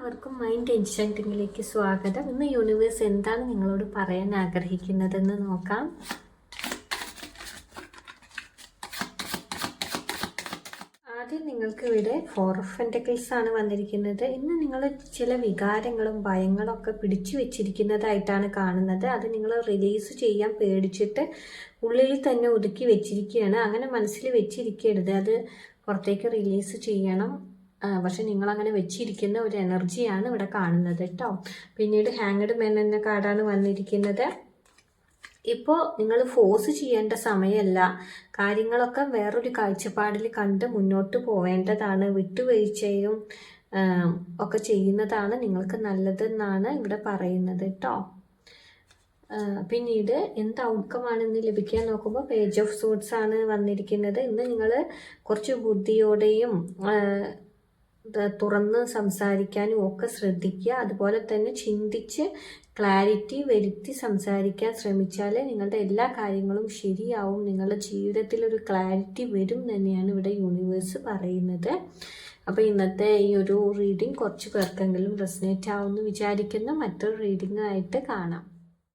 എല്ലാവർക്കും മൈൻഡ് എൻചാന്റിങ്ങിലേക്ക് സ്വാഗതം. ഇന്ന് യൂണിവേഴ്സ് എന്താണ് നിങ്ങളോട് പറയാൻ ആഗ്രഹിക്കുന്നതെന്ന് നോക്കാം. ആദ്യം നിങ്ങൾക്ക് ഇവിടെ 4 ഓഫ് പെന്റക്കിൾസ് ആണ് വന്നിരിക്കുന്നത്. ഇന്ന് നിങ്ങൾ ചില വികാരങ്ങളും ഭയങ്ങളും ഒക്കെ പിടിച്ചു വെച്ചിരിക്കുന്നതായിട്ടാണ് കാണുന്നത്. അത് നിങ്ങൾ റിലീസ് ചെയ്യാൻ പേടിച്ചിട്ട് ഉള്ളിൽ തന്നെ ഒതുക്കി വെച്ചിരിക്കുകയാണ്. അങ്ങനെ മനസ്സിൽ വെച്ചിരിക്കരുത്, അത് പുറത്തേക്ക് റിലീസ് ചെയ്യണം. പക്ഷെ നിങ്ങളങ്ങനെ വെച്ചിരിക്കുന്ന ഒരു എനർജിയാണ് ഇവിടെ കാണുന്നത് കേട്ടോ. പിന്നീട് ഹാങ്ഡ് മെൻ എന്ന കാർഡാണ് വന്നിരിക്കുന്നത്. ഇപ്പോൾ നിങ്ങൾ ഫോഴ്സ് ചെയ്യേണ്ട സമയമല്ല, കാര്യങ്ങളൊക്കെ വേറൊരു കാഴ്ചപ്പാടിൽ കണ്ട് മുന്നോട്ട് പോവേണ്ടതാണ്. വിട്ടുവീഴ്ചയും ഒക്കെ ചെയ്യുന്നതാണ് നിങ്ങൾക്ക് നല്ലതെന്നാണ് ഇവിടെ പറയുന്നത് കേട്ടോ. പിന്നീട് എന്ത് ഔട്ട്കമാണ് ഇന്ന് ലഭിക്കാൻ നോക്കുമ്പോൾ പേജ് ഓഫ് സൂട്ട്സ് ആണ് വന്നിരിക്കുന്നത്. ഇന്ന് നിങ്ങൾ കുറച്ച് ബുദ്ധിയോടെയും തുറന്ന് സംസാരിക്കാനും ഒക്കെ ശ്രദ്ധിക്കുക. അതുപോലെ തന്നെ ചിന്തിച്ച് ക്ലാരിറ്റി വരുത്തി സംസാരിക്കാൻ ശ്രമിച്ചാൽ നിങ്ങളുടെ എല്ലാ കാര്യങ്ങളും ശരിയാവും. നിങ്ങളുടെ ജീവിതത്തിൽ ഒരു ക്ലാരിറ്റി വരും തന്നെയാണ് ഇവിടെ യൂണിവേഴ്സ് പറയുന്നത്. അപ്പോൾ ഇന്നത്തെ ഈ ഒരു റീഡിംഗ് കുറച്ച് പേർക്കെങ്കിലും റെസനേറ്റ് ആവുമെന്ന് വിചാരിക്കുന്നു. മറ്റൊരു റീഡിംഗ് ആയിട്ട് കാണാം.